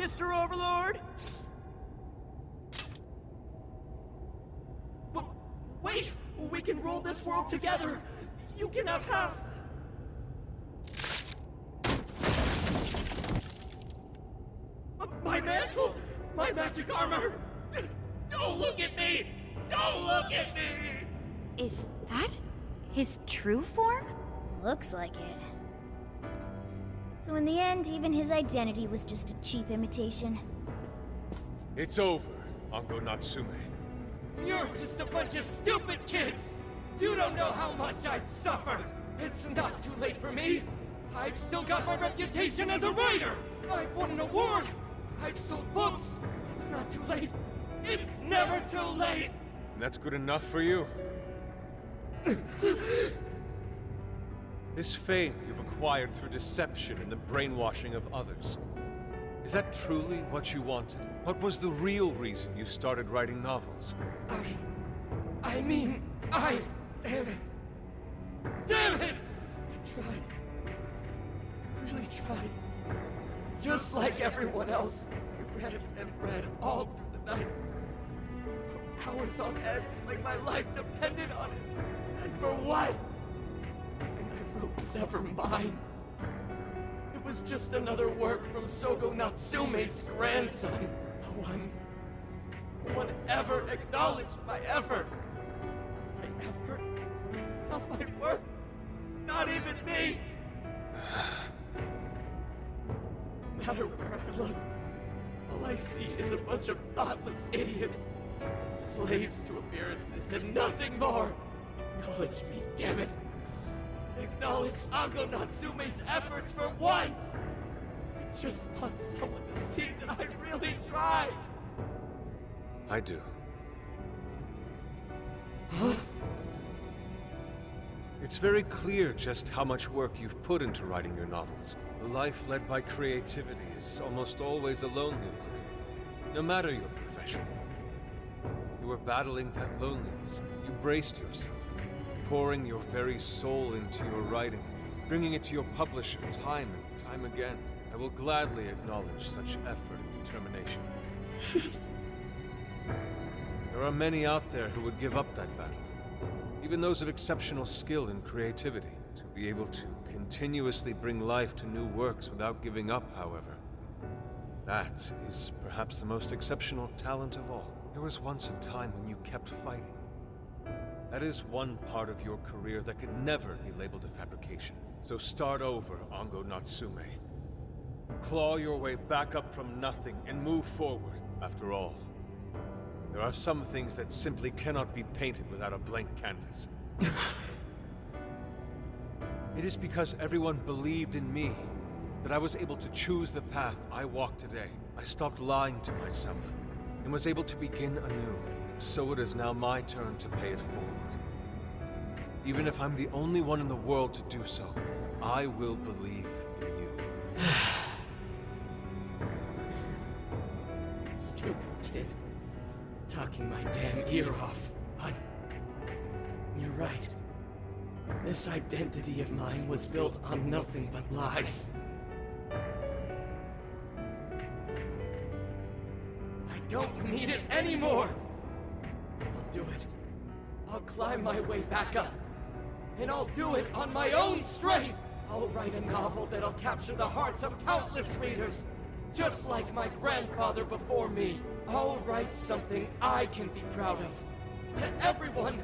Mr. Overlord? Wait! We can rule this world together! You can have half! My mantle! My magic armor! Don't look at me! Don't look at me! Is that his true form? Looks like it. So in the end, even his identity was just a cheap imitation. It's over, Ango Natsume. You're just a bunch of stupid kids! You don't know how much I've suffered! It's not too late for me! I've still got my reputation as a writer! I've won an award! I've sold books! It's not too late! It's never too late! And that's good enough for you? This fame you've acquired through deception and the brainwashing of others. Is that truly what you wanted? What was the real reason you started writing novels? I mean, damn it! Damn it! I tried. I really tried. Just like everyone else, I read and read all through the night. For hours on end, like my life depended on it. And for what? Nothing I wrote was ever mine. It was just another work from Sogo Natsume's grandson. No one ever acknowledged my effort. My effort, not my work, not even me. No matter where I look, all I see is a bunch of thoughtless idiots. Slaves to appearances and nothing more. Acknowledge me, damn it. Acknowledge Ango Natsume's efforts for once! I just want someone to see that I really tried! I do. Huh? It's very clear just how much work you've put into writing your novels. A life led by creativity is almost always a lonely one, no matter your profession. You were battling that loneliness. You braced yourself, pouring your very soul into your writing, bringing it to your publisher time and time again. I will gladly acknowledge such effort and determination. There are many out there who would give up that battle. Even those of exceptional skill and creativity. To be able to continuously bring life to new works without giving up, however. That is perhaps the most exceptional talent of all. There was once a time when you kept fighting. That is one part of your career that could never be labeled a fabrication. So start over, Ango Natsume. Claw your way back up from nothing and move forward. After all, there are some things that simply cannot be painted without a blank canvas. It is because everyone believed in me that I was able to choose the path I walk today. I stopped lying to myself and was able to begin anew. So it is now my turn to pay it forward. Even if I'm the only one in the world to do so, I will believe in you. Stupid kid. Talking my damn ear off. But you're right. This identity of mine was built on nothing but lies. I don't need it anymore! I'll do it. I'll climb my way back up. And I'll do it on my own strength! I'll write a novel that'll capture the hearts of countless readers, just like my grandfather before me. I'll write something I can be proud of. To everyone,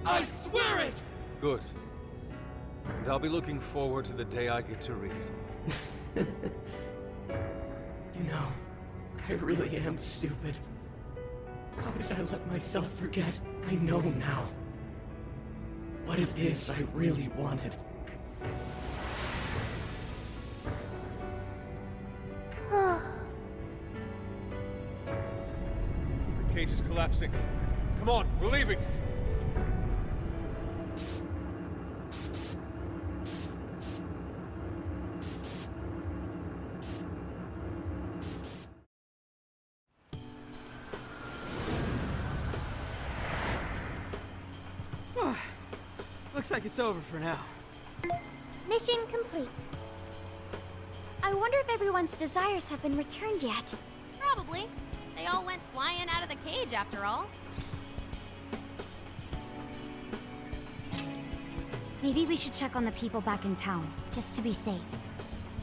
I swear it! Good. And I'll be looking forward to the day I get to read it. You know, I really am stupid. How did I let myself forget? I know now what it is I really wanted. The cage is collapsing. Come on, we're leaving! Looks like it's over for now. Mission complete. I wonder if everyone's desires have been returned yet. Probably. They all went flying out of the cage after all. Maybe we should check on the people back in town, just to be safe.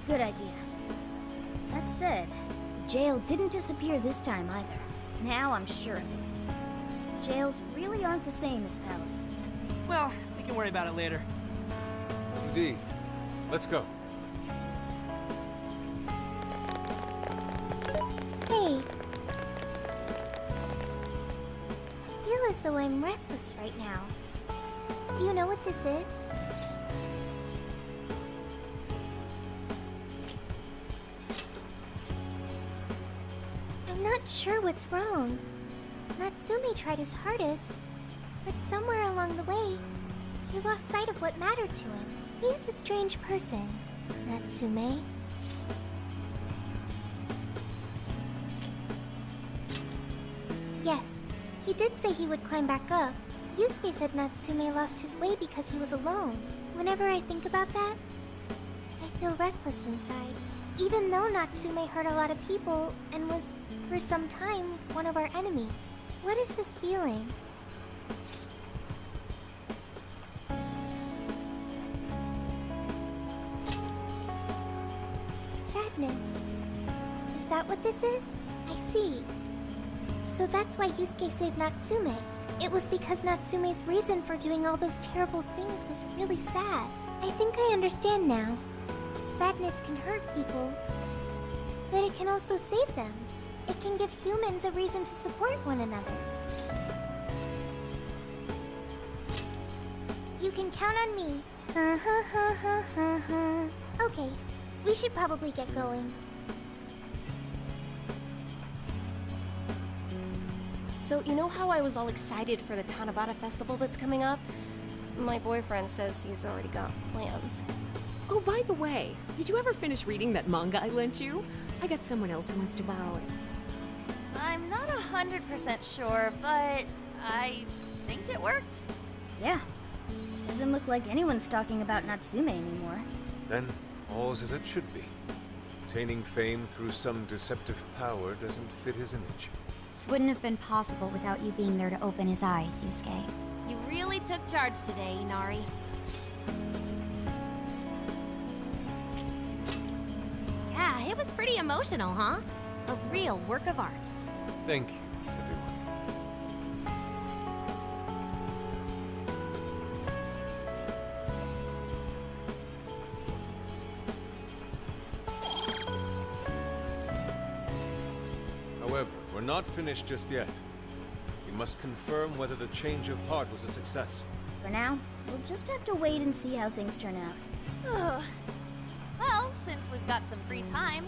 Good idea. That said, the jail didn't disappear this time either. Now I'm sure of it. Jails really aren't the same as palaces. Well, we can worry about it later. Indeed. Let's go. Hey. I feel as though I'm restless right now. Do you know what this is? I'm not sure what's wrong. Natsume tried his hardest, but somewhere along the way, he lost sight of what mattered to him. He is a strange person, Natsume. Yes, he did say he would climb back up. Yusuke said Natsume lost his way because he was alone. Whenever I think about that, I feel restless inside. Even though Natsume hurt a lot of people and was, for some time, one of our enemies. What is this feeling? Sadness. Is that what this is? I see. So that's why Yusuke saved Natsume. It was because Natsume's reason for doing all those terrible things was really sad. I think I understand now. Sadness can hurt people, but it can also save them. It can give humans a reason to support one another. You can count on me. Okay, we should probably get going. So, you know how I was all excited for the Tanabata festival that's coming up? My boyfriend says he's already got plans. Oh, by the way, did you ever finish reading that manga I lent you? I got someone else who wants to borrow it. I'm not 100% sure, but I think it worked. Yeah. Doesn't look like anyone's talking about Natsume anymore. Then, all's as it should be. Obtaining fame through some deceptive power doesn't fit his image. This wouldn't have been possible without you being there to open his eyes, Yusuke. You really took charge today, Inari. Yeah, it was pretty emotional, huh? A real work of art. Thank you, everyone. However, we're not finished just yet. We must confirm whether the change of heart was a success. For now, we'll just have to wait and see how things turn out. Well, since we've got some free time,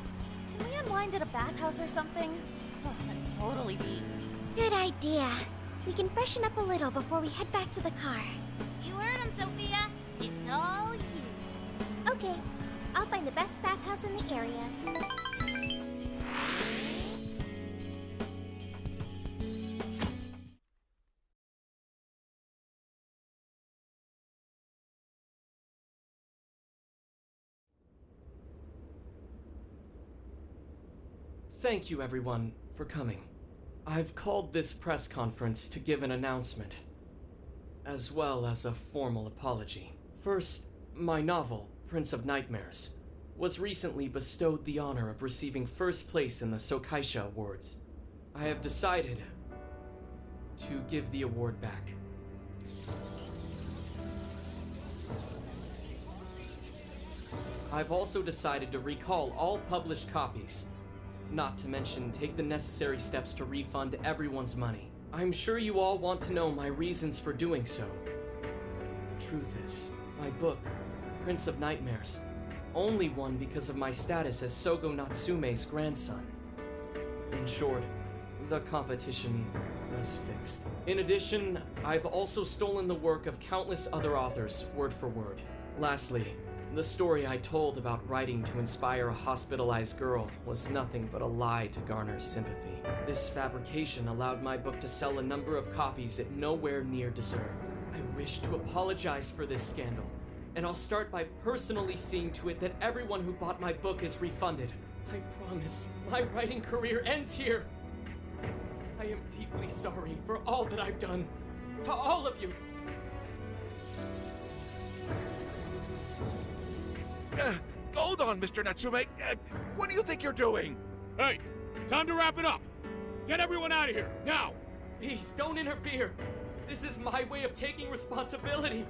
can we unwind at a bathhouse or something? Oh, I'm totally beat. Good idea. We can freshen up a little before we head back to the car. You heard him, Sophia. It's all you. Okay, I'll find the best bathhouse in the area. Thank you, everyone, for coming. I've called this press conference to give an announcement, as well as a formal apology. First, my novel, Prince of Nightmares, was recently bestowed the honor of receiving first place in the Sokaisha Awards. I have decided to give the award back. I've also decided to recall all published copies, not to mention take the necessary steps to refund everyone's money. I'm sure you all want to know my reasons for doing so. The truth is, my book, Prince of Nightmares, only won because of my status as Sogo Natsume's grandson. In short, the competition was fixed. In addition, I've also stolen the work of countless other authors, word for word. Lastly, the story I told about writing to inspire a hospitalized girl was nothing but a lie to garner sympathy. This fabrication allowed my book to sell a number of copies it nowhere near deserved. I wish to apologize for this scandal and I'll start by personally seeing to it that everyone who bought my book is refunded. I promise, my writing career ends here. I am deeply sorry for all that I've done. To all of you. Hold on, Mr. Natsume. What do you think you're doing? Hey, time to wrap it up. Get everyone out of here, now! Please, don't interfere. This is my way of taking responsibility.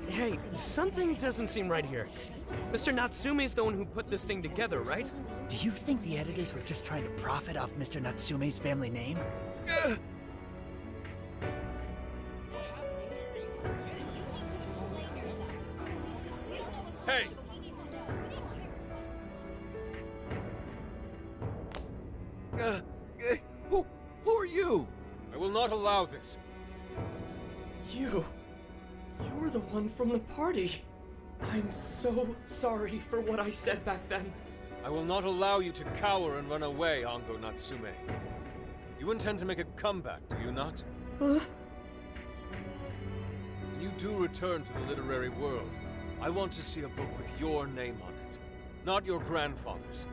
Hey, something doesn't seem right here. Mr. Natsume's the one who put this thing together, right? Do you think the editors were just trying to profit off Mr. Natsume's family name? Hey! Who are you? I will not allow this. You're the one from the party. I'm so sorry for what I said back then. I will not allow you to cower and run away, Ango Natsume. You intend to make a comeback, do you not? When you do return to the literary world, I want to see a book with your name on it, not your grandfather's.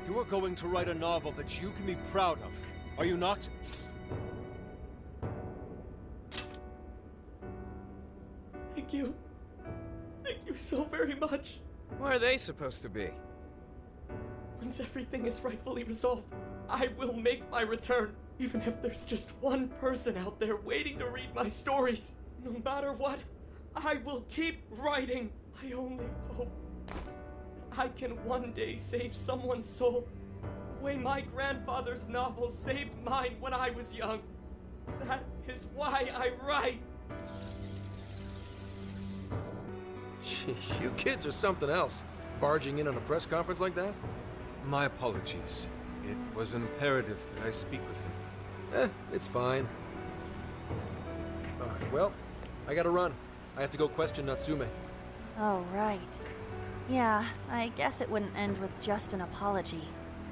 You are going to write a novel that you can be proud of, are you not? Thank you. Thank you so very much. Where are they supposed to be? Once everything is rightfully resolved, I will make my return. Even if there's just one person out there waiting to read my stories. No matter what, I will keep writing. I only hope I can one day save someone's soul the way my grandfather's novel saved mine when I was young. That is why I write. Sheesh, you kids are something else. Barging in on a press conference like that? My apologies. It was imperative that I speak with him. It's fine. Alright, well, I gotta run. I have to go question Natsume. Oh, right. Yeah, I guess it wouldn't end with just an apology.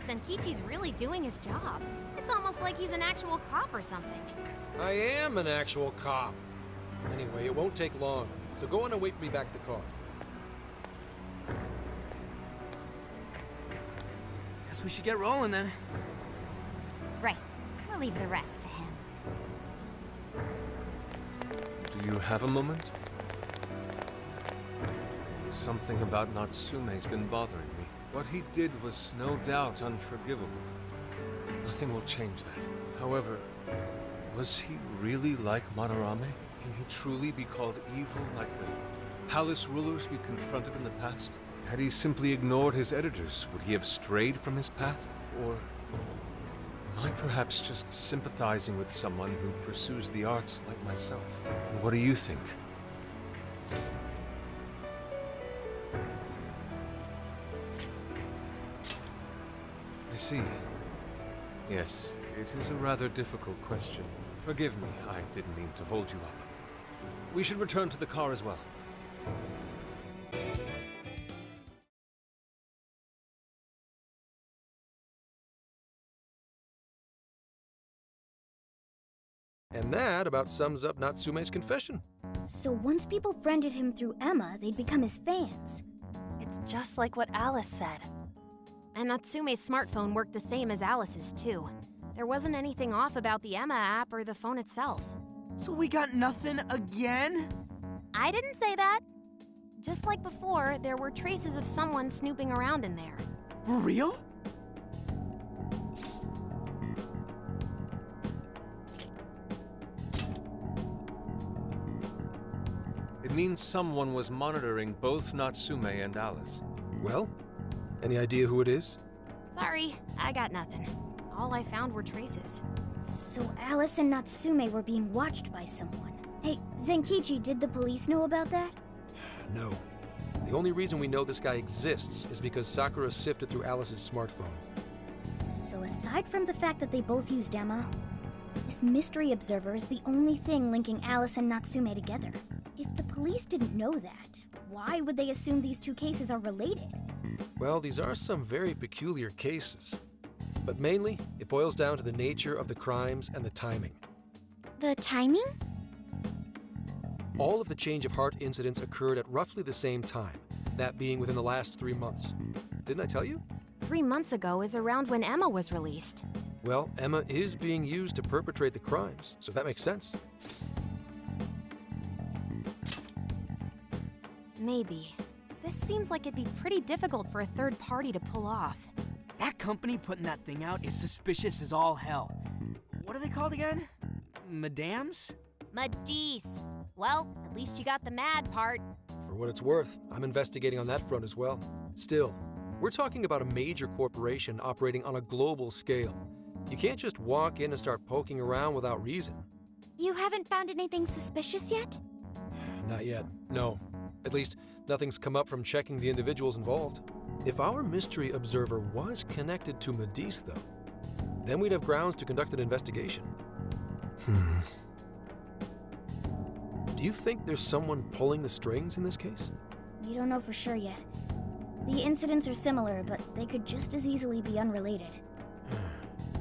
Zenkichi's really doing his job. It's almost like he's an actual cop or something. I am an actual cop. Anyway, it won't take long, so go on and wait for me back at the car. Guess we should get rolling then. Right. We'll leave the rest to him. Do you have a moment? Something about Natsume's been bothering me. What he did was no doubt unforgivable. Nothing will change that. However, was he really like Madarame? Can he truly be called evil like the palace rulers we confronted in the past? Had he simply ignored his editors, would he have strayed from his path? Or am I perhaps just sympathizing with someone who pursues the arts like myself? What do you think? I see. Yes, it is a rather difficult question. Forgive me, I didn't mean to hold you up. We should return to the car as well. And that about sums up Natsume's confession. So once people friended him through Emma, they'd become his fans. It's just like what Alice said. And Natsume's smartphone worked the same as Alice's, too. There wasn't anything off about the Emma app or the phone itself. So we got nothing again? I didn't say that. Just like before, there were traces of someone snooping around in there. For real? It means someone was monitoring both Natsume and Alice. Well, any idea who it is? Sorry, I got nothing. All I found were traces. So Alice and Natsume were being watched by someone. Hey, Zenkichi, did the police know about that? No. The only reason we know this guy exists is because Sakura sifted through Alice's smartphone. So aside from the fact that they both used Emma, this mystery observer is the only thing linking Alice and Natsume together. If the police didn't know that, why would they assume these two cases are related? Well, these are some very peculiar cases. But mainly, it boils down to the nature of the crimes and the timing. The timing? All of the change of heart incidents occurred at roughly the same time, that being within the last 3 months. Didn't I tell you? 3 months ago is around when Emma was released. Well, Emma is being used to perpetrate the crimes, so that makes sense. Maybe. This seems like it'd be pretty difficult for a third party to pull off. That company putting that thing out is suspicious as all hell. What are they called again? Madams? Madisse. Well, at least you got the mad part. For what it's worth, I'm investigating on that front as well. Still, we're talking about a major corporation operating on a global scale. You can't just walk in and start poking around without reason. You haven't found anything suspicious yet? Not yet, no. At least, nothing's come up from checking the individuals involved. If our mystery observer was connected to Madisse, though, then we'd have grounds to conduct an investigation. Do you think there's someone pulling the strings in this case? We don't know for sure yet. The incidents are similar, but they could just as easily be unrelated.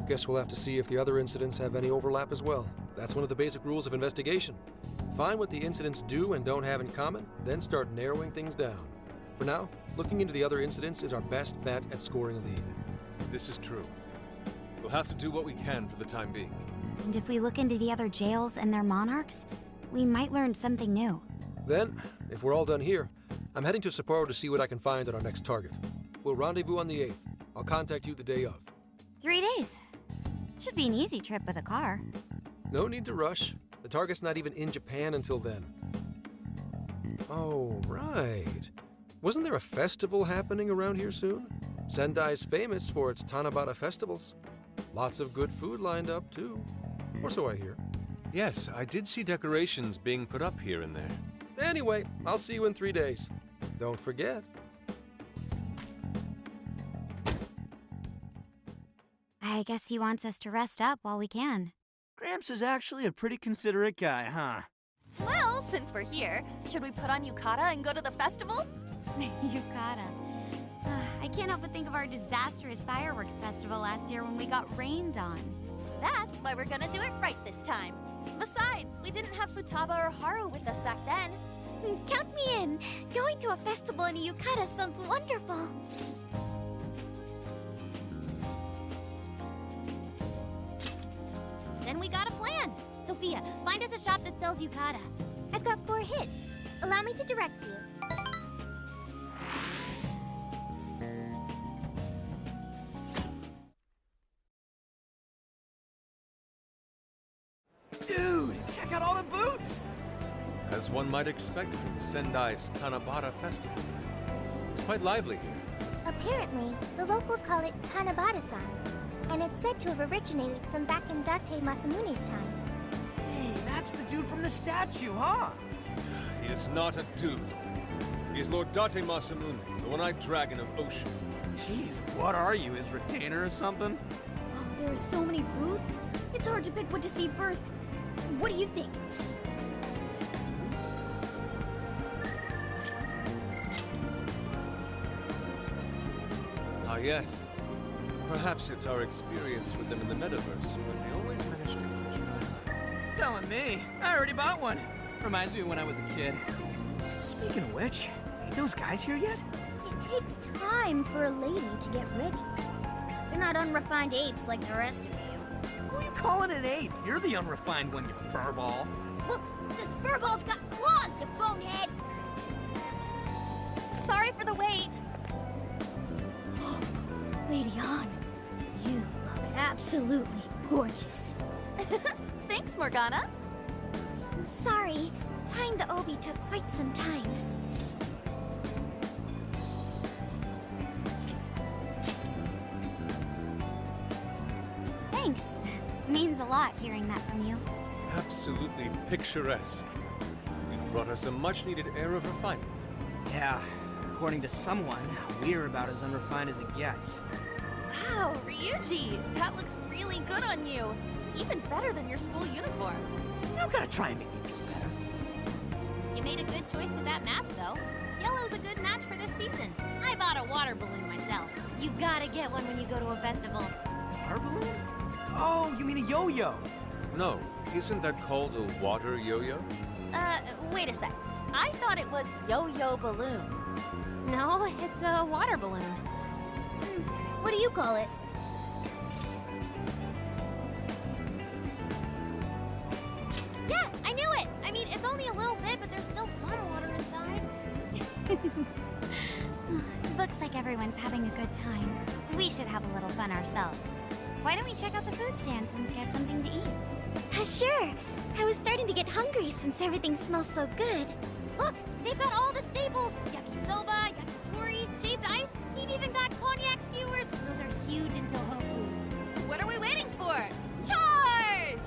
Guess we'll have to see if the other incidents have any overlap as well. That's one of the basic rules of investigation. Find what the incidents do and don't have in common, then start narrowing things down. For now, looking into the other incidents is our best bet at scoring a lead. This is true. We'll have to do what we can for the time being. And if we look into the other jails and their monarchs, we might learn something new. Then, if we're all done here, I'm heading to Sapporo to see what I can find on our next target. We'll rendezvous on the 8th. I'll contact you the day of. 3 days. Should be an easy trip with a car. No need to rush. The target's not even in Japan until then. Oh, right. Wasn't there a festival happening around here soon? Sendai's famous for its Tanabata festivals. Lots of good food lined up, too. Or so I hear. Yes, I did see decorations being put up here and there. Anyway, I'll see you in 3 days. Don't forget. I guess he wants us to rest up while we can. Gramps is actually a pretty considerate guy, huh? Well, since we're here, should we put on yukata and go to the festival? Yukata. I can't help but think of our disastrous fireworks festival last year when we got rained on. That's why we're gonna do it right this time. Besides, we didn't have Futaba or Haru with us back then. Count me in. Going to a festival in a yukata sounds wonderful. Then we got a plan. Sophia, find us a shop that sells yukata. I've got 4 hits. Allow me to direct you. Dude, check out all the boots! As one might expect from Sendai's Tanabata Festival. It's quite lively here. Apparently, the locals call it Tanabata-san, and it's said to have originated from back in Date Masamune's time. Hey, that's the dude from the statue, huh? He is not a dude. He is Lord Date Masamune, the one-eyed dragon of Ocean. Jeez, what are you, his retainer or something? Oh, there are so many booths. It's hard to pick what to see first. What do you think? Ah, yes. Perhaps it's our experience with them in the metaverse, but they always manage to catch my eye. Telling me, I already bought one. Reminds me of when I was a kid. Speaking of which, ain't those guys here yet? It takes time for a lady to get ready. They're not unrefined apes like the rest of you. Who are you calling an ape? You're the unrefined one, you furball. Well, this furball's got claws, you bonehead! Sorry for the wait. Lady Han, you look absolutely gorgeous. Thanks, Morgana. I'm sorry. Tying the obi took quite some time. Thanks. Means a lot hearing that from you. Absolutely picturesque. You've brought us a much-needed air of refinement. Yeah, according to someone, we're about as unrefined as it gets. Wow, Ryuji, that looks really good on you. Even better than your school uniform. You don't gotta try and make me feel better. You made a good choice with that mask, though. Yellow's a good match for this season. I bought a water balloon myself. You gotta get one when you go to a festival. Water balloon? Oh, you mean a yo-yo? No, isn't that called a water yo-yo? Wait a sec. I thought it was yo-yo balloon. No, it's a water balloon. What do you call it? Yeah, I knew it! I mean, it's only a little bit, but there's still some water inside. Looks like everyone's having a good time. We should have a little fun ourselves. Why don't we check out the food stands and get something to eat? Sure. I was starting to get hungry since everything smells so good. Look, they've got all the staples. Yakisoba, yakitori, shaved ice. They've even got cognac skewers. Those are huge in Tohoku. What are we waiting for? Charge!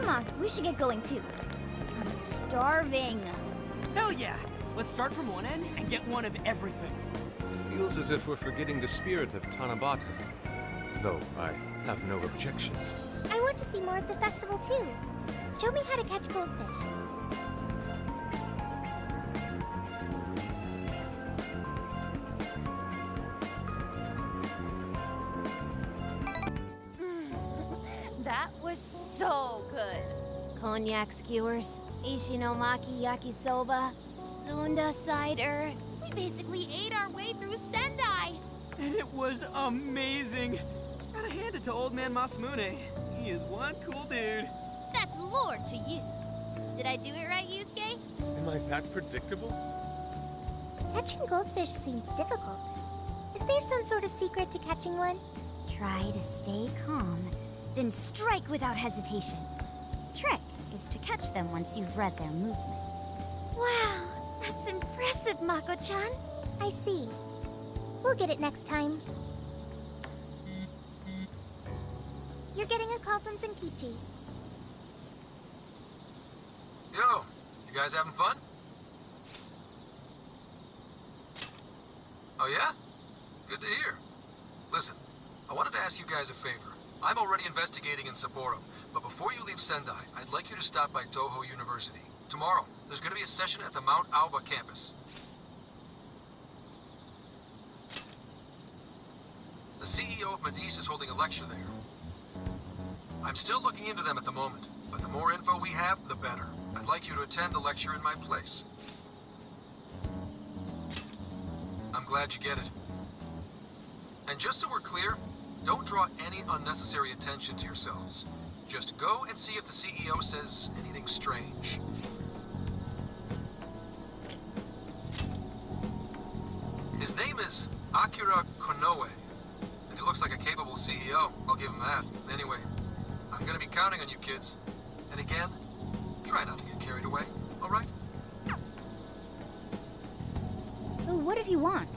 Come on, we should get going too. I'm starving. Hell yeah! Let's start from one end and get one of everything. Feels as if we're forgetting the spirit of Tanabata. Though I have no objections. I want to see more of the festival too. Show me how to catch goldfish. That was so good. Cognac skewers, Ishinomaki yakisoba, Zunda cider. We basically ate our way through Sendai. And it was amazing. Gotta hand it to old man Masamune. He is one cool dude. That's lore to you. Did I do it right, Yusuke? Am I that predictable? Catching goldfish seems difficult. Is there some sort of secret to catching one? Try to stay calm, then strike without hesitation. Trick is to catch them once you've read their movements. Wow, that's impressive, Mako-chan. I see. We'll get it next time. You're getting a call from Zenkichi. Yo, you guys having fun? Oh yeah? Good to hear. Listen, I wanted to ask you guys a favor. I'm already investigating in Sapporo, but before you leave Sendai, I'd like you to stop by Toho University. Tomorrow, there's going to be a session at the Mount Aoba campus. The CEO of Medice is holding a lecture there. I'm still looking into them at the moment, but the more info we have, the better. I'd like you to attend the lecture in my place. I'm glad you get it. And just so we're clear, don't draw any unnecessary attention to yourselves. Just go and see if the CEO says anything strange. His name is Akira Konoe, and he looks like a capable CEO. I'll give him that. Anyway, I'm gonna be counting on you kids. And again, try not to get carried away, all right? Oh, what did he want?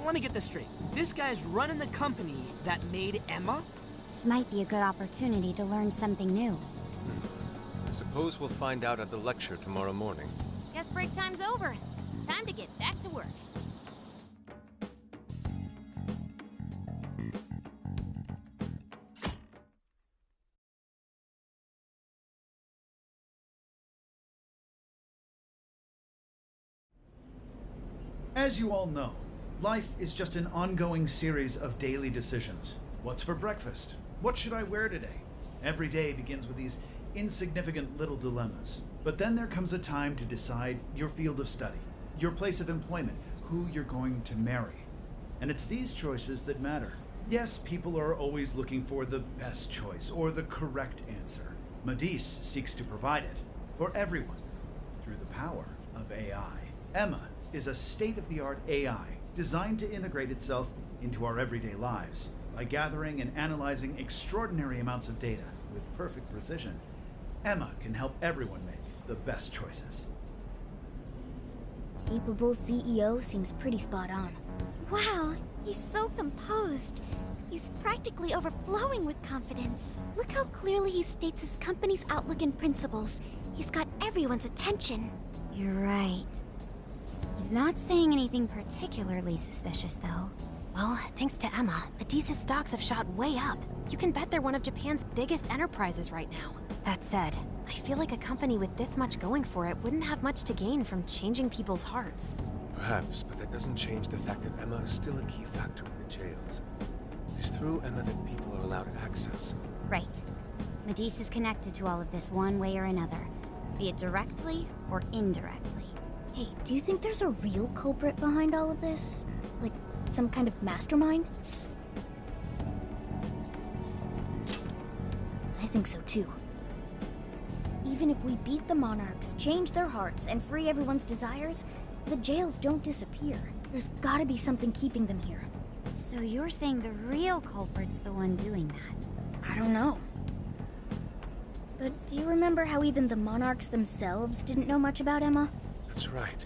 Let me get this straight. This guy's running the company that made Emma? This might be a good opportunity to learn something new. I suppose we'll find out at the lecture tomorrow morning. Guess break time's over. Time to get back to work. As you all know, life is just an ongoing series of daily decisions. What's for breakfast? What should I wear today? Every day begins with these insignificant little dilemmas. But then there comes a time to decide your field of study, your place of employment, who you're going to marry. And it's these choices that matter. Yes, people are always looking for the best choice or the correct answer. Medice seeks to provide it for everyone through the power of AI. Emma is a state-of-the-art AI designed to integrate itself into our everyday lives. By gathering and analyzing extraordinary amounts of data with perfect precision, Emma can help everyone make the best choices. Capable CEO seems pretty spot on. Wow, he's so composed. He's practically overflowing with confidence. Look how clearly he states his company's outlook and principles. He's got everyone's attention. You're right. He's not saying anything particularly suspicious, though. Well, thanks to Emma, Medice's stocks have shot way up. You can bet they're one of Japan's biggest enterprises right now. That said, I feel like a company with this much going for it wouldn't have much to gain from changing people's hearts. Perhaps, but that doesn't change the fact that Emma is still a key factor in the jails. It's through Emma that people are allowed access. Right. Medice is connected to all of this one way or another, be it directly or indirectly. Hey, do you think there's a real culprit behind all of this? Like, some kind of mastermind? I think so too. Even if we beat the Monarchs, change their hearts, and free everyone's desires, the jails don't disappear. There's gotta be something keeping them here. So you're saying the real culprit's the one doing that? I don't know. But do you remember how even the Monarchs themselves didn't know much about Emma? That's right.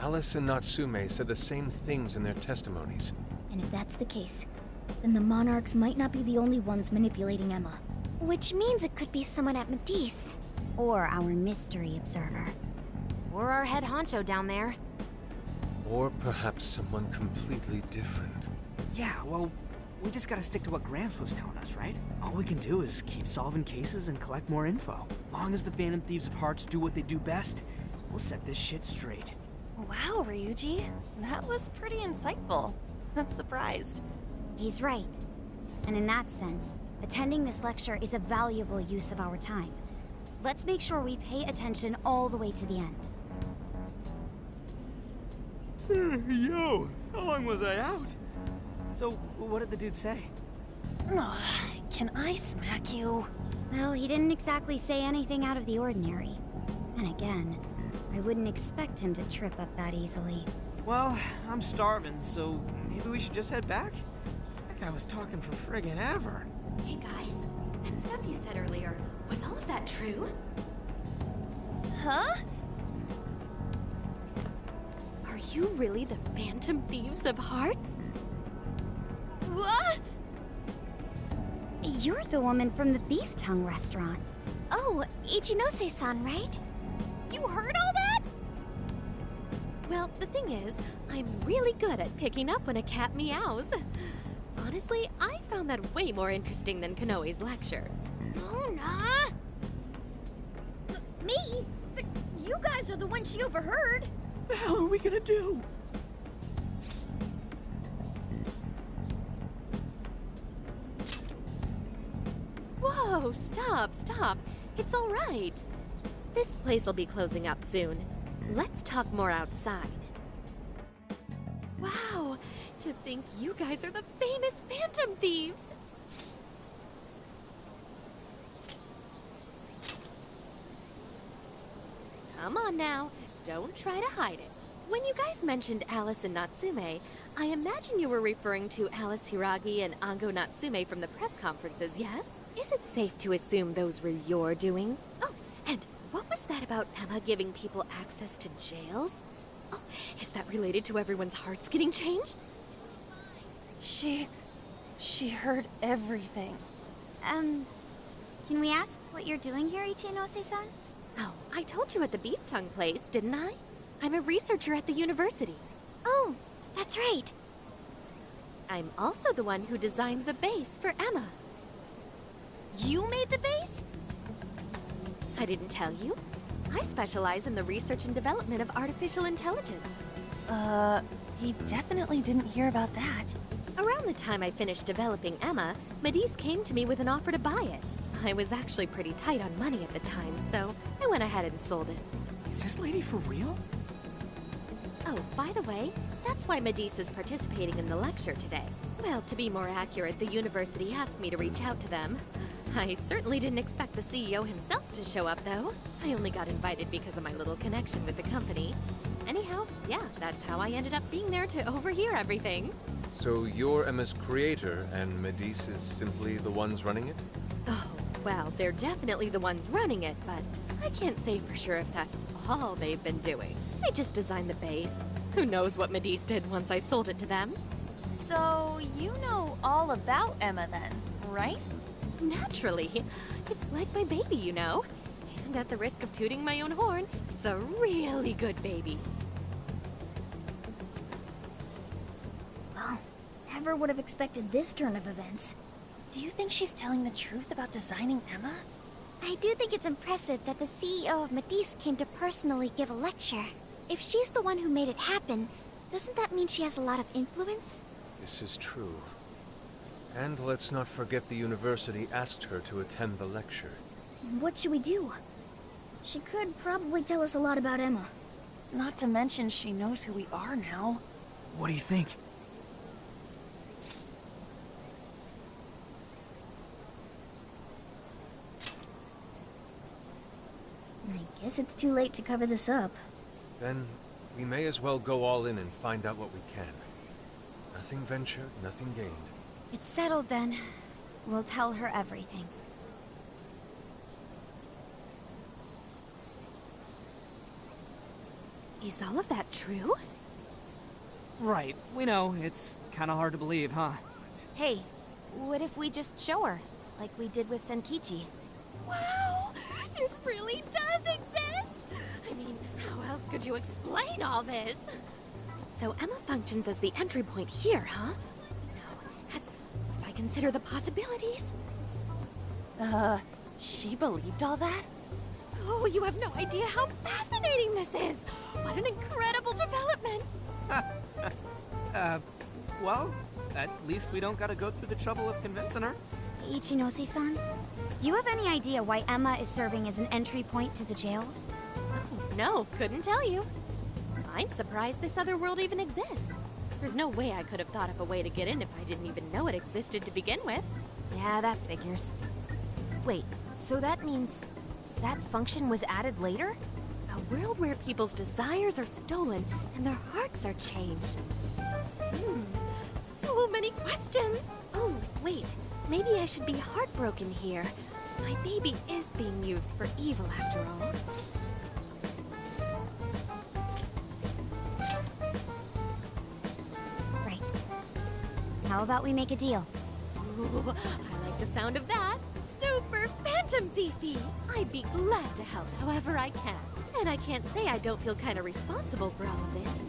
Alice and Natsume said the same things in their testimonies. And if that's the case, then the Monarchs might not be the only ones manipulating Emma. Which means it could be someone at Medice. Or our mystery observer. Or our head honcho down there. Or perhaps someone completely different. Yeah, well, we just gotta stick to what Gramps was telling us, right? All we can do is keep solving cases and collect more info. Long as the Phantom Thieves of Hearts do what they do best, we'll set this shit straight. Wow, Ryuji. That was pretty insightful. I'm surprised. He's right. And in that sense, attending this lecture is a valuable use of our time. Let's make sure we pay attention all the way to the end. Yo, how long was I out? So, what did the dude say? Can I smack you? Well, he didn't exactly say anything out of the ordinary. Then again, I wouldn't expect him to trip up that easily. Well, I'm starving, so maybe we should just head back? That guy was talking for friggin' ever. Hey guys, that stuff you said earlier, was all of that true? Huh? Are you really the Phantom Thieves of Hearts? What? You're the woman from the Beef Tongue restaurant. Oh, Ichinose-san, right? You heard all that? Well, the thing is, I'm really good at picking up when a cat meows. Honestly, I found that way more interesting than Konoe's lecture. Mona! Me? But you guys are the ones she overheard. What the hell are we gonna do? Whoa, stop. It's all right. This place will be closing up soon. Let's talk more outside. Wow, to think you guys are the famous Phantom Thieves! Come on now, don't try to hide it. When you guys mentioned Alice and Natsume, I imagine you were referring to Alice Hiragi and Ango Natsume from the press conferences, yes? Is it safe to assume those were your doing? Oh, and what was that about Emma giving people access to jails? Oh, is that related to everyone's hearts getting changed? She heard everything. Can we ask what you're doing here, Ichinose-san? Oh, I told you at the Beef Tongue place, didn't I? I'm a researcher at the university. Oh, that's right. I'm also the one who designed the base for Emma. You made the base? I didn't tell you. I specialize in the research and development of artificial intelligence. He definitely didn't hear about that. Around the time I finished developing Emma, Medice came to me with an offer to buy it. I was actually pretty tight on money at the time, so I went ahead and sold it. Is this lady for real? Oh, by the way, that's why Medice is participating in the lecture today. Well, to be more accurate, the university asked me to reach out to them. I certainly didn't expect the CEO himself to show up, though. I only got invited because of my little connection with the company. Anyhow, yeah, that's how I ended up being there to overhear everything. So you're Emma's creator, and Medice is simply the ones running it? Oh, well, they're definitely the ones running it, but I can't say for sure if that's all they've been doing. I just designed the base. Who knows what Medice did once I sold it to them? So, you know all about Emma then, right? Naturally. It's like my baby, you know. And at the risk of tooting my own horn, it's a really good baby. Well, never would have expected this turn of events. Do you think she's telling the truth about designing Emma? I do think it's impressive that the CEO of Matisse came to personally give a lecture. If she's the one who made it happen, doesn't that mean she has a lot of influence? This is true. And let's not forget the university asked her to attend the lecture. What should we do? She could probably tell us a lot about Emma. Not to mention she knows who we are now. What do you think? I guess it's too late to cover this up. Then we may as well go all in and find out what we can. Nothing ventured, nothing gained. It's settled then. We'll tell her everything. Is all of that true? Right, we know. It's kind of hard to believe, huh? Hey, what if we just show her, like we did with Senkichi? Wow! It really does exist! I mean, how else could you explain all this? So Emma functions as the entry point here, huh? No, that's... if I consider the possibilities. She believed all that? Oh, you have no idea how fascinating this is! What an incredible development! Well, at least we don't gotta go through the trouble of convincing her. Ichinose-san, do you have any idea why Emma is serving as an entry point to the jails? Oh, no, couldn't tell you. I'm surprised this other world even exists. There's no way I could have thought of a way to get in if I didn't even know it existed to begin with. Yeah, that figures. Wait, so that means that function was added later? A world where people's desires are stolen and their hearts are changed. So many questions! Oh, wait. Maybe I should be heartbroken here. My baby is being used for evil after all. Right. How about we make a deal? Ooh, I like the sound of that. Super Phantom Thiefy! I'd be glad to help however I can. And I can't say I don't feel kind of responsible for all of this.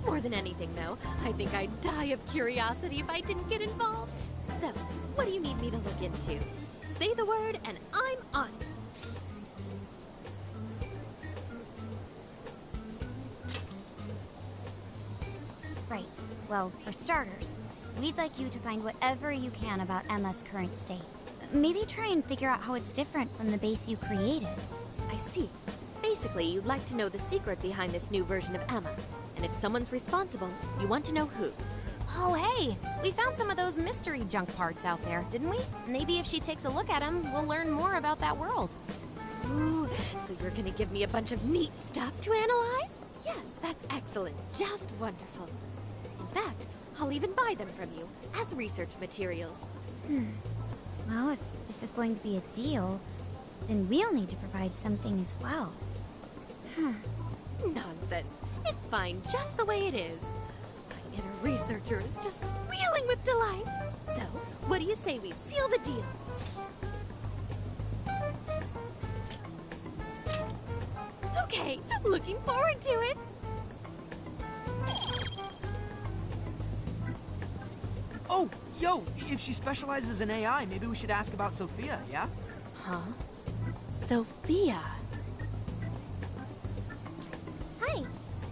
More than anything, though, I think I'd die of curiosity if I didn't get involved. So, what do you need me to look into? Say the word and I'm on it. Right. Well, for starters, we'd like you to find whatever you can about Emma's current state. Maybe try and figure out how it's different from the base you created. I see. Basically, you'd like to know the secret behind this new version of Emma. And if someone's responsible, you want to know who. Oh, hey, we found some of those mystery junk parts out there, didn't we? Maybe if she takes a look at them, we'll learn more about that world. Ooh, so you're gonna give me a bunch of neat stuff to analyze? Yes, that's excellent. Just wonderful. In fact, I'll even buy them from you as research materials. Well, if this is going to be a deal, then we'll need to provide something as well. Nonsense. It's fine just the way it is. My inner researcher is just squealing with delight. So, what do you say we seal the deal? Okay, looking forward to it. Oh, yo, if she specializes in AI, maybe we should ask about Sophia, yeah? Huh? Sophia? Hi,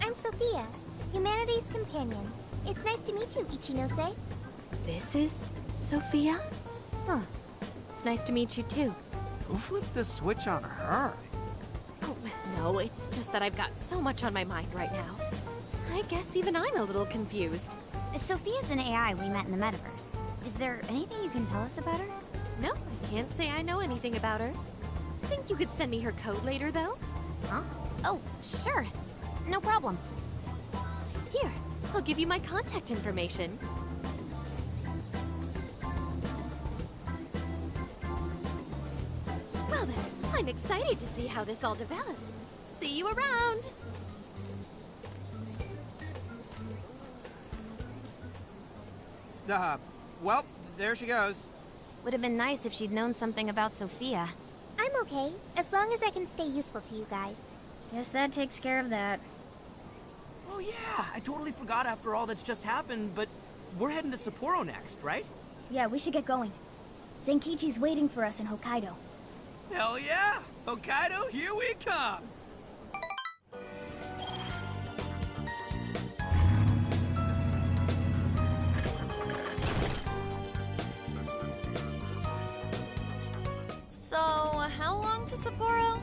I'm Sophia, Humanity's companion. It's nice to meet you, Ichinose. This is Sophia? Huh. It's nice to meet you too. Who flipped the switch on her? Oh, no, it's just that I've got so much on my mind right now. I guess even I'm a little confused. Sophia's an AI we met in the metaverse. Is there anything you can tell us about her? No, I can't say I know anything about her. Think you could send me her code later, though? Huh? Oh, sure. No problem. Here, I'll give you my contact information. Well then, I'm excited to see how this all develops. See you around! Well, there she goes. Would have been nice if she'd known something about Sophia. I'm okay, as long as I can stay useful to you guys. Guess that takes care of that. Oh yeah, I totally forgot after all that's just happened, but we're heading to Sapporo next, right? Yeah, we should get going. Zenkichi's waiting for us in Hokkaido. Hell yeah! Hokkaido, here we come! So, how long to Sapporo?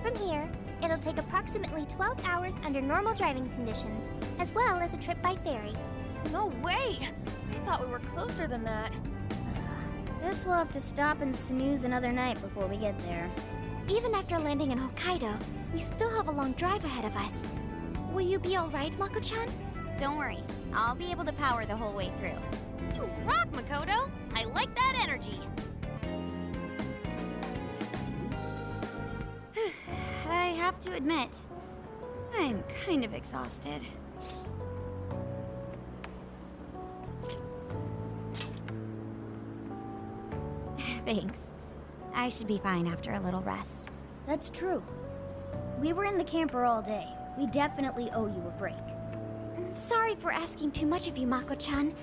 From here, it'll take approximately 12 hours under normal driving conditions, as well as a trip by ferry. No way! I thought we were closer than that. Guess we'll have to stop and snooze another night before we get there. Even after landing in Hokkaido, we still have a long drive ahead of us. Will you be alright, Mako-chan? Don't worry, I'll be able to power the whole way through. You rock, Makoto! I like that energy! I have to admit, I'm kind of exhausted. Thanks. I should be fine after a little rest. That's true. We were in the camper all day. We definitely owe you a break. Sorry for asking too much of you, Mako-chan.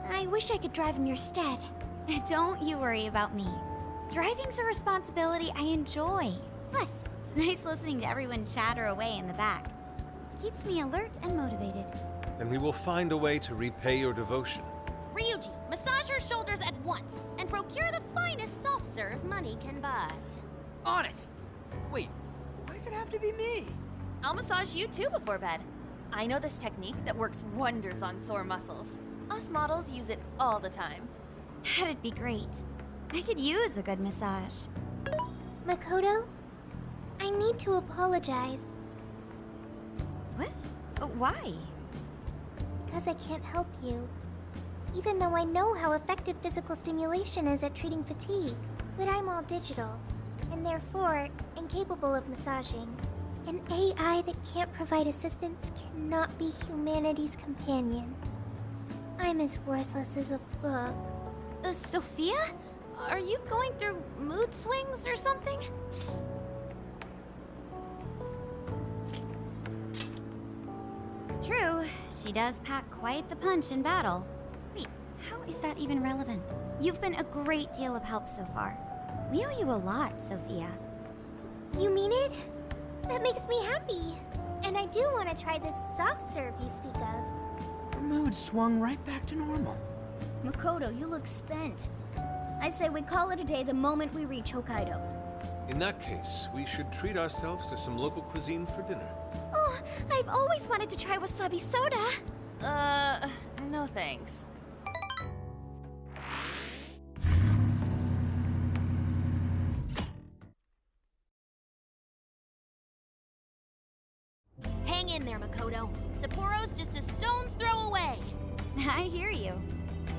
I wish I could drive in your stead. Don't you worry about me. Driving's a responsibility I enjoy. Plus, it's nice listening to everyone chatter away in the back. Keeps me alert and motivated. Then we will find a way to repay your devotion. Ryuji, massage her shoulders at once and procure the finest soft-serve money can buy. On it! Wait, why does it have to be me? I'll massage you too before bed. I know this technique that works wonders on sore muscles. Us models use it all the time. That'd be great. I could use a good massage. Makoto, I need to apologize. What? Why? Because I can't help you. Even though I know how effective physical stimulation is at treating fatigue. But I'm all digital, and therefore incapable of massaging. An AI that can't provide assistance cannot be humanity's companion. I'm as worthless as a book. Sophia? Are you going through mood swings or something? True, she does pack quite the punch in battle. Wait, how is that even relevant? You've been a great deal of help so far. We owe you a lot, Sophia. You mean it? That makes me happy. And I do want to try this soft serve you speak of. Her mood swung right back to normal. Makoto, you look spent. I say we call it a day the moment we reach Hokkaido. In that case, we should treat ourselves to some local cuisine for dinner. Oh, I've always wanted to try wasabi soda. No thanks. Hang in there, Makoto. Sapporo's just a stone's throw away. I hear you.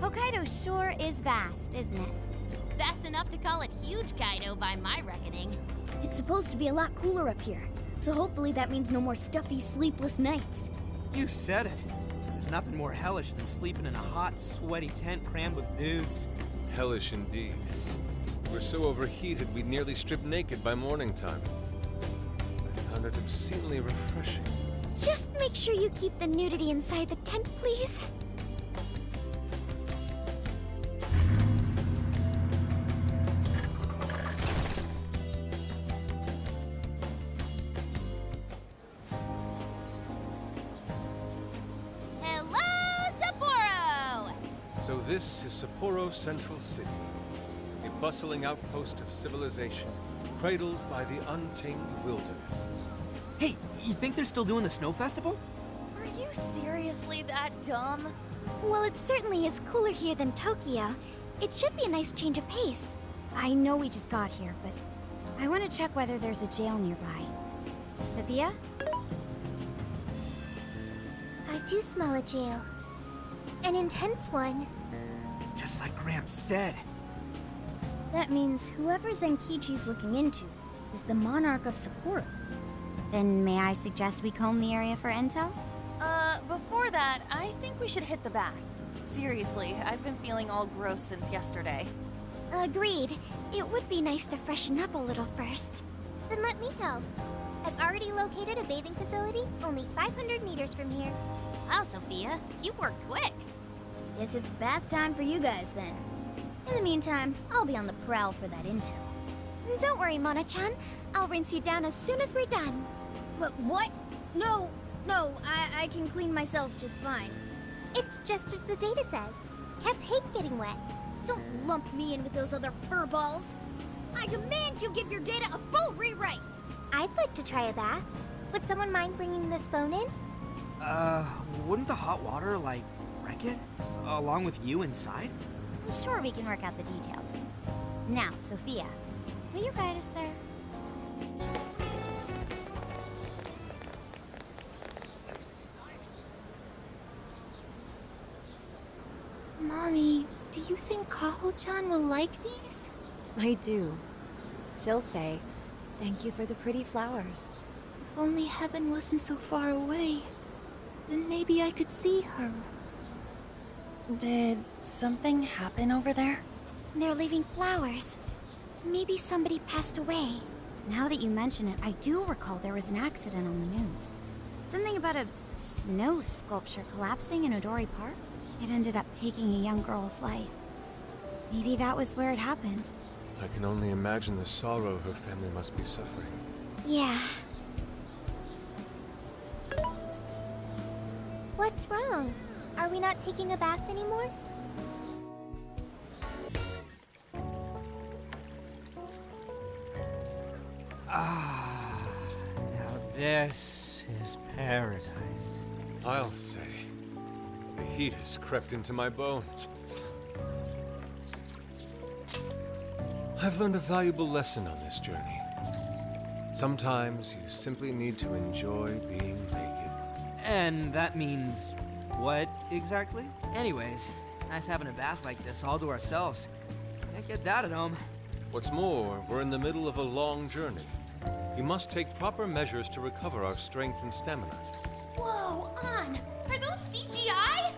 Hokkaido sure is vast, isn't it? Vast enough to call it huge Kaido by my reckoning. It's supposed to be a lot cooler up here, so hopefully that means no more stuffy, sleepless nights. You said it. There's nothing more hellish than sleeping in a hot, sweaty tent crammed with dudes. Hellish indeed. We're so overheated we'd nearly strip naked by morning time. I found it obscenely refreshing. Just make sure you keep the nudity inside the tent, please. Hello, Sapporo! So this is Sapporo Central City, a bustling outpost of civilization, cradled by the untamed wilderness. Hey, you think they're still doing the snow festival? Are you seriously that dumb? Well, it certainly is cooler here than Tokyo. It should be a nice change of pace. I know we just got here, but I want to check whether there's a jail nearby. Sophia? I do smell a jail. An intense one. Just like Gramps said. That means whoever Zenkichi's looking into is the monarch of Sapporo. Then may I suggest we comb the area for intel? Before that, I think we should hit the bath. Seriously, I've been feeling all gross since yesterday. Agreed. It would be nice to freshen up a little first. Then let me help. I've already located a bathing facility only 500 meters from here. Wow, Sophia, you work quick. Guess it's bath time for you guys then. In the meantime, I'll be on the prowl for that intel. Don't worry, Mona-chan. I'll rinse you down as soon as we're done. What? No, I can clean myself just fine. It's just as the data says. Cats hate getting wet. Don't lump me in with those other furballs. I demand you give your data a full rewrite. I'd like to try a bath. Would someone mind bringing this phone in? Wouldn't the hot water, like, wreck it? Along with you inside? I'm sure we can work out the details. Now, Sophia, will you guide us there? Mommy, do you think Kaho-chan will like these? I do. She'll say, "Thank you for the pretty flowers." If only heaven wasn't so far away, then maybe I could see her. Did something happen over there? They're leaving flowers. Maybe somebody passed away. Now that you mention it, I do recall there was an accident on the news. Something about a snow sculpture collapsing in Odori Park. It ended up taking a young girl's life. Maybe that was where it happened. I can only imagine the sorrow her family must be suffering. Yeah. What's wrong? Are we not taking a bath anymore? Now this is paradise. I'll say. The heat has crept into my bones. I've learned a valuable lesson on this journey. Sometimes you simply need to enjoy being naked. And that means what exactly? Anyways, it's nice having a bath like this all to ourselves. Can't get that at home. What's more, we're in the middle of a long journey. We must take proper measures to recover our strength and stamina. Whoa, An! Are those CGI?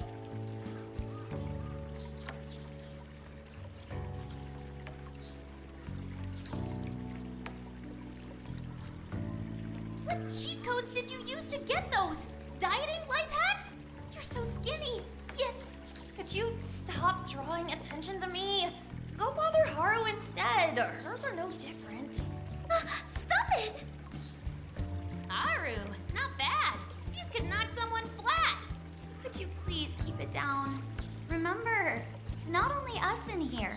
What cheat codes did you use to get those? Dieting life hacks? You're so skinny, yet... Could you stop drawing attention to me? Go bother Haru instead. Hers are no different. Stop it! Haru, not bad. These could knock someone flat. Could you please keep it down? Remember, it's not only us in here.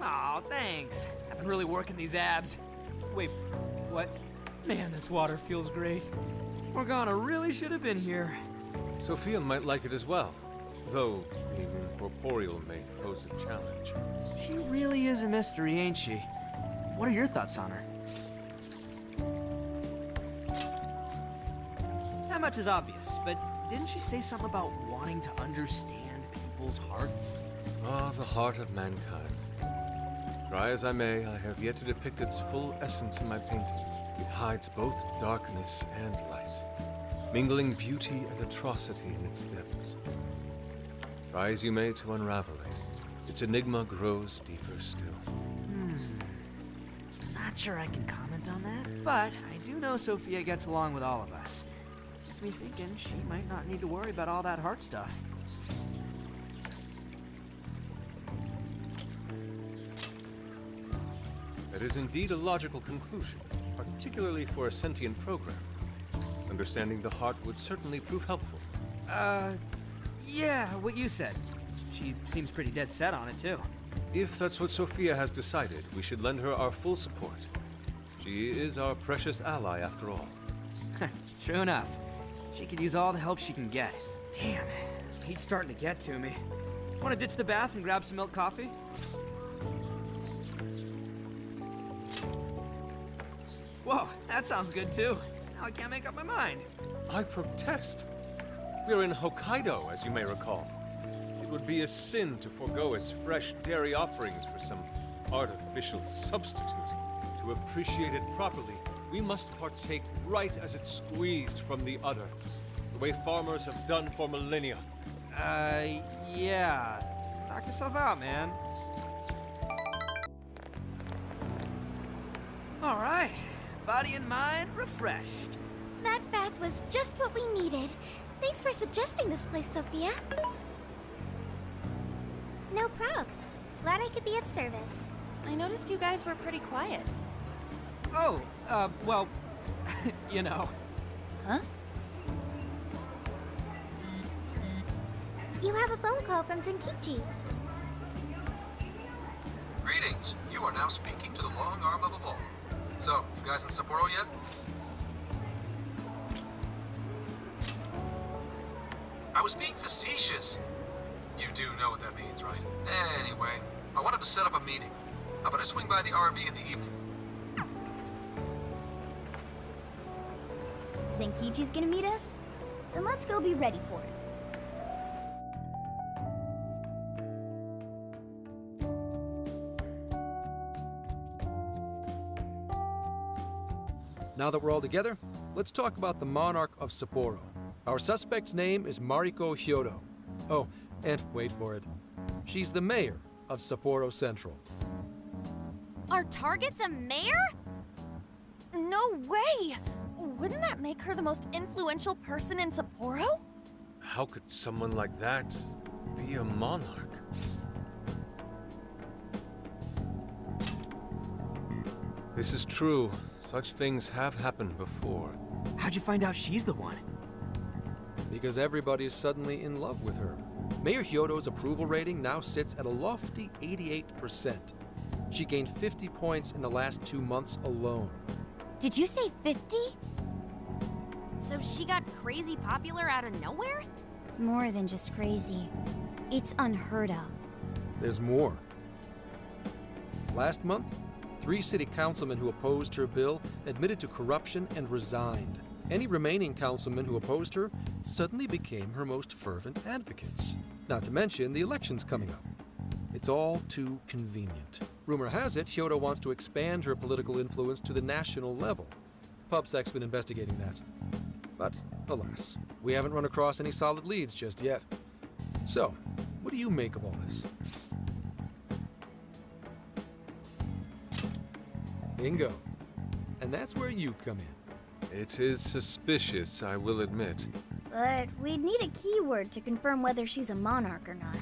Aw, thanks. I've been really working these abs. Wait, what? Man, this water feels great. Morgana really should have been here. Sophia might like it as well, though being incorporeal may pose a challenge. She really is a mystery, ain't she? What are your thoughts on her? Not much is obvious, but didn't she say something about wanting to understand people's hearts? Ah, the heart of mankind. Try as I may, I have yet to depict its full essence in my paintings. It hides both darkness and light, mingling beauty and atrocity in its depths. Try as you may to unravel it, its enigma grows deeper still. Not sure I can comment on that, but I do know Sophia gets along with all of us. Gets me thinking she might not need to worry about all that heart stuff. That is indeed a logical conclusion, particularly for a sentient program. Understanding the heart would certainly prove helpful. Yeah, what you said. She seems pretty dead set on it, too. If that's what Sophia has decided, we should lend her our full support. She is our precious ally, after all. True enough. She could use all the help she can get. Damn, heat's starting to get to me. Want to ditch the bath and grab some milk coffee? Whoa, that sounds good too. Now I can't make up my mind. I protest. We're in Hokkaido, as you may recall. It would be a sin to forego its fresh dairy offerings for some artificial substitute. To appreciate it properly, we must partake right as it's squeezed from the udder, the way farmers have done for millennia. Yeah. Knock yourself out, man. All right. body and mind refreshed. That bath was just what we needed. Thanks for suggesting this place, Sophia. No prob. Glad I could be of service. I noticed you guys were pretty quiet. Oh, well, you know. Huh? You have a phone call from Zenkichi. Greetings. You are now speaking to the long arm of a bull. So, you guys in Sapporo yet? I was being facetious. You do know what that means, right? Anyway, I wanted to set up a meeting. How about I swing by the RV in the evening? Zenkichi's gonna meet us? Then let's go be ready for it. Now that we're all together, let's talk about the monarch of Sapporo. Our suspect's name is Mariko Hyodo. Oh, and wait for it. She's the mayor of Sapporo Central. Our target's a mayor? No way! Wouldn't that make her the most influential person in Sapporo? How could someone like that be a monarch? This is true. Such things have happened before. How'd you find out she's the one? Because everybody's suddenly in love with her. Mayor Hyodo's approval rating now sits at a lofty 88%. She gained 50 points in the last 2 months alone. Did you say 50? So she got crazy popular out of nowhere? It's more than just crazy. It's unheard of. There's more. Last month, 3 city councilmen who opposed her bill admitted to corruption and resigned. Any remaining councilmen who opposed her suddenly became her most fervent advocates. Not to mention the elections coming up. It's all too convenient. Rumor has it, Hyodo wants to expand her political influence to the national level. PubSec's been investigating that. But, alas, we haven't run across any solid leads just yet. So, what do you make of all this? Bingo. And that's where you come in. It is suspicious, I will admit. But we'd need a keyword to confirm whether she's a monarch or not.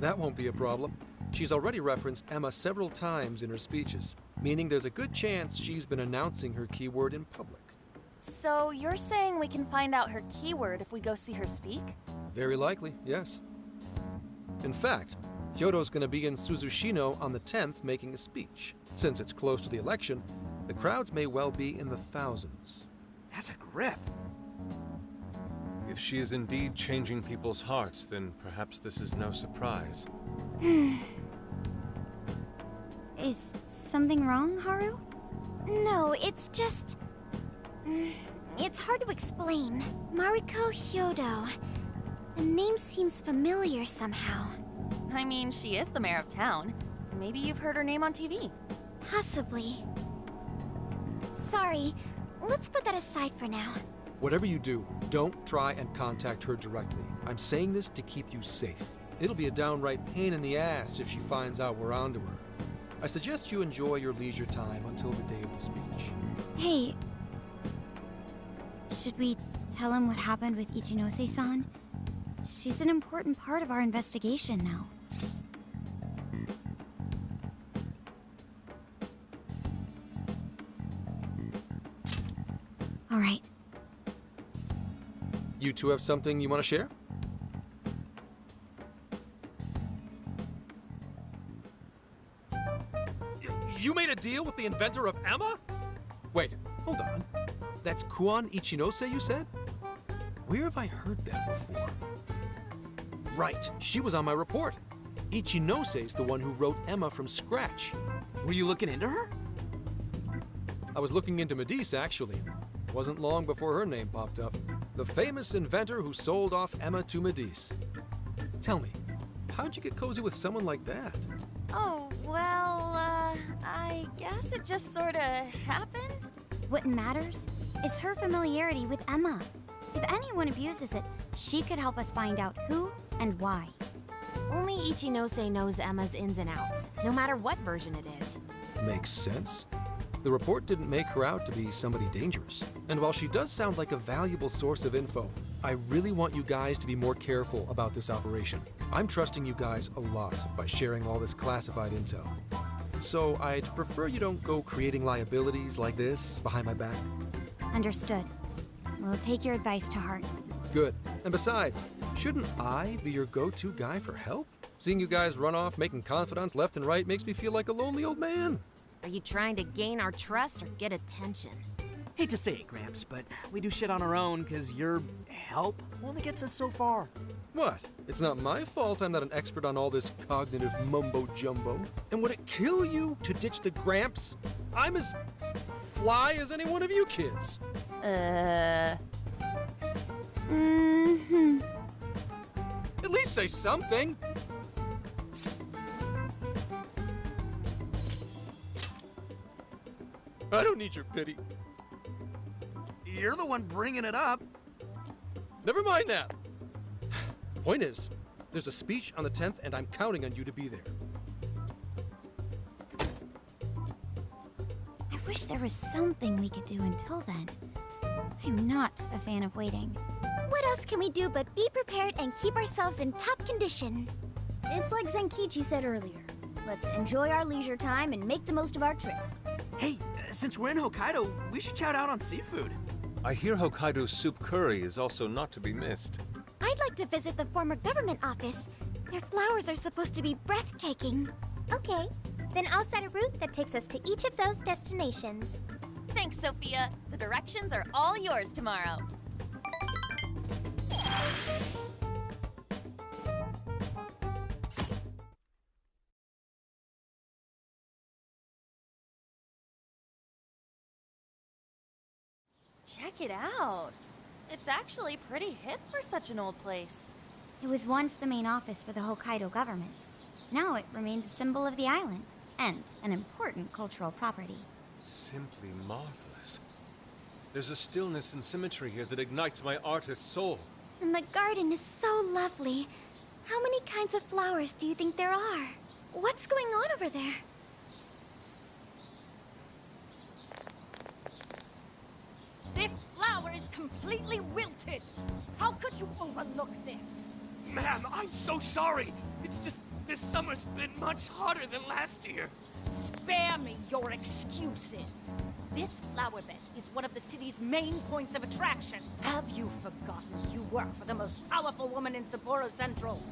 That won't be a problem. She's already referenced Emma several times in her speeches, meaning there's a good chance she's been announcing her keyword in public. So you're saying we can find out her keyword if we go see her speak? Very likely, yes. In fact, Hyodo's going to be in Suzushino on the 10th making a speech. Since it's close to the election, the crowds may well be in the thousands. That's a grip. If she is indeed changing people's hearts, then perhaps this is no surprise. Is something wrong, Haru? No, it's just... It's hard to explain. Mariko Hyodo. The name seems familiar somehow. I mean, she is the mayor of town. Maybe you've heard her name on TV. Possibly. Sorry, let's put that aside for now. Whatever you do, don't try and contact her directly. I'm saying this to keep you safe. It'll be a downright pain in the ass if she finds out we're onto her. I suggest you enjoy your leisure time until the day of the speech. Hey, should we tell him what happened with Ichinose-san? She's an important part of our investigation now. All right. You two have something you want to share? You made a deal with the inventor of Emma? Wait, hold on. That's Kuon Ichinose, you said? Where have I heard that before? Right, she was on my report. Ichinose's the one who wrote Emma from scratch. Were you looking into her? I was looking into Medice, actually. Wasn't long before her name popped up. The famous inventor who sold off Emma to Medice. Tell me, how'd you get cozy with someone like that? Oh, well, I guess it just sorta happened. What matters is her familiarity with Emma. If anyone abuses it, she could help us find out who and why. Only Ichinose knows Emma's ins and outs, no matter what version it is. Makes sense. The report didn't make her out to be somebody dangerous. And while she does sound like a valuable source of info, I really want you guys to be more careful about this operation. I'm trusting you guys a lot by sharing all this classified intel. So I'd prefer you don't go creating liabilities like this behind my back. Understood. We'll take your advice to heart. Good. And besides, shouldn't I be your go-to guy for help? Seeing you guys run off making confidants left and right makes me feel like a lonely old man. Are you trying to gain our trust or get attention? Hate to say it, Gramps, but we do shit on our own because your help only gets us so far. What? It's not my fault I'm not an expert on all this cognitive mumbo-jumbo. And would it kill you to ditch the Gramps? I'm as fly as any one of you kids. At least say something. I don't need your pity. You're the one bringing it up. Never mind that. Point is, there's a speech on the 10th, and I'm counting on you to be there. I wish there was something we could do until then. I'm not a fan of waiting. What else can we do but be prepared and keep ourselves in top condition? It's like Zenkichi said earlier. Let's enjoy our leisure time and make the most of our trip. Hey, since we're in Hokkaido, we should shout out on seafood. I hear Hokkaido's soup curry is also not to be missed. I'd like to visit the former government office. Their flowers are supposed to be breathtaking. Okay, then I'll set a route that takes us to each of those destinations. Thanks, Sophia. The directions are all yours tomorrow. Check it out. It's actually pretty hip for such an old place. It was once the main office for the Hokkaido government. Now it remains a symbol of the island, and an important cultural property. Simply marvelous. There's a stillness and symmetry here that ignites my artist's soul. And the garden is so lovely. How many kinds of flowers do you think there are? What's going on over there? This flower is completely wilted. How could you overlook this? Ma'am, I'm so sorry. It's just this summer's been much hotter than last year. Spare me your excuses. This flower bed is one of the city's main points of attraction. Have you forgotten you work for the most powerful woman in Sapporo Central?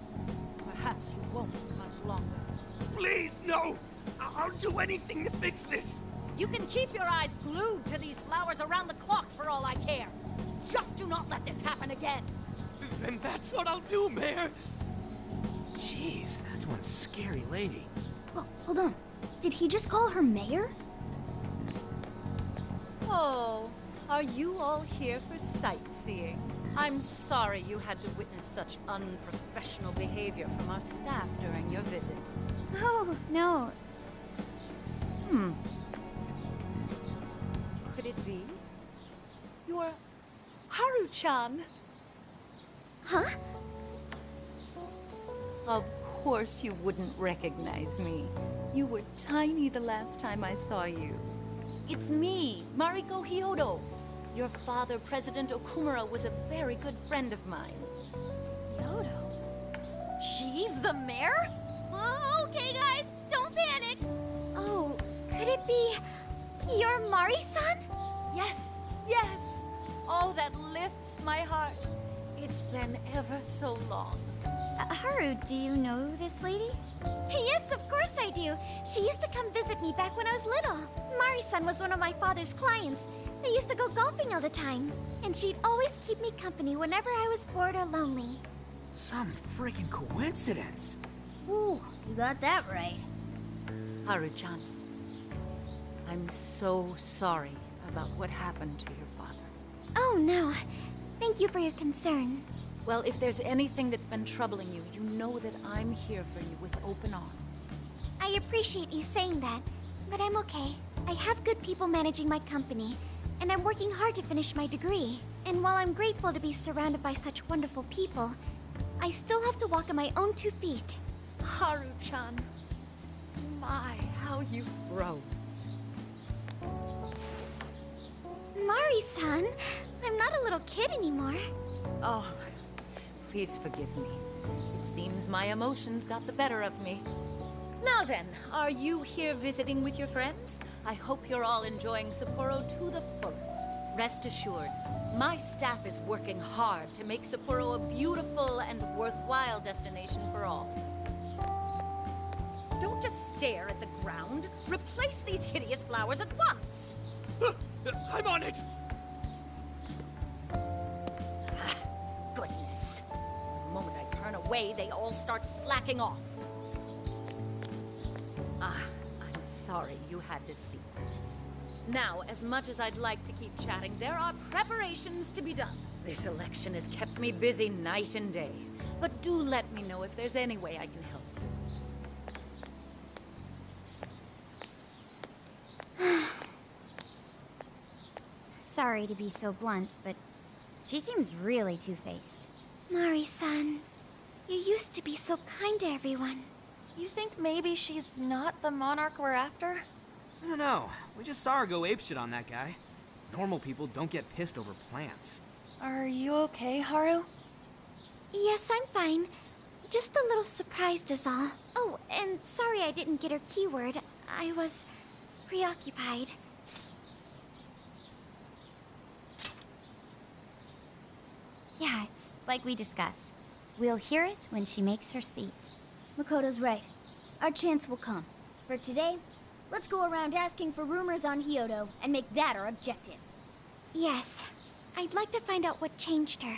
Perhaps you won't much longer. Please, no! I'll do anything to fix this. You can keep your eyes glued to these flowers around the clock for all I care. Just do not let this happen again. Then that's what I'll do, Mayor. Jeez, that's one scary lady. Well, hold on. Did he just call her mayor? Oh, are you all here for sightseeing? I'm sorry you had to witness such unprofessional behavior from our staff during your visit. Oh, no. Could it be? You're Haru-chan. Huh? Of course you wouldn't recognize me. You were tiny the last time I saw you. It's me, Mariko Hyodo. Your father, President Okumura, was a very good friend of mine. Hyodo? She's the mayor? Okay, guys, don't panic. Oh, could it be your Mari-san? Yes, yes. Oh, that lifts my heart. It's been ever so long. Haru, do you know this lady? Yes, of course I do. She used to come visit me back when I was little. Mari-san was one of my father's clients. They used to go golfing all the time. And she'd always keep me company whenever I was bored or lonely. Some freaking coincidence. Ooh, you got that right. Haru-chan, I'm so sorry about what happened to your father. Oh, no. Thank you for your concern. Well, if there's anything that's been troubling you, you know that I'm here for you with open arms. I appreciate you saying that, but I'm okay. I have good people managing my company, and I'm working hard to finish my degree. And while I'm grateful to be surrounded by such wonderful people, I still have to walk on my own 2 feet. Haru-chan, my, how you've grown. Mari-san, I'm not a little kid anymore. Oh, please forgive me. It seems my emotions got the better of me. Now then, are you here visiting with your friends? I hope you're all enjoying Sapporo to the fullest. Rest assured, my staff is working hard to make Sapporo a beautiful and worthwhile destination for all. Don't just stare at the ground. Replace these hideous flowers at once! I'm on it! Goodness. The moment I turn away, they all start slacking off. I'm sorry you had to see it. Now, as much as I'd like to keep chatting, there are preparations to be done. This election has kept me busy night and day. But do let me know if there's any way I can help. Sorry to be so blunt, but she seems really two-faced. Mari-san, you used to be so kind to everyone. You think maybe she's not the monarch we're after? I don't know. We just saw her go apeshit on that guy. Normal people don't get pissed over plants. Are you okay, Haru? Yes, I'm fine. Just a little surprised is all. Oh, and sorry I didn't get her keyword. I was preoccupied. Yeah, it's like we discussed. We'll hear it when she makes her speech. Makoto's right. Our chance will come. For today, let's go around asking for rumors on Hyodo and make that our objective. Yes. I'd like to find out what changed her.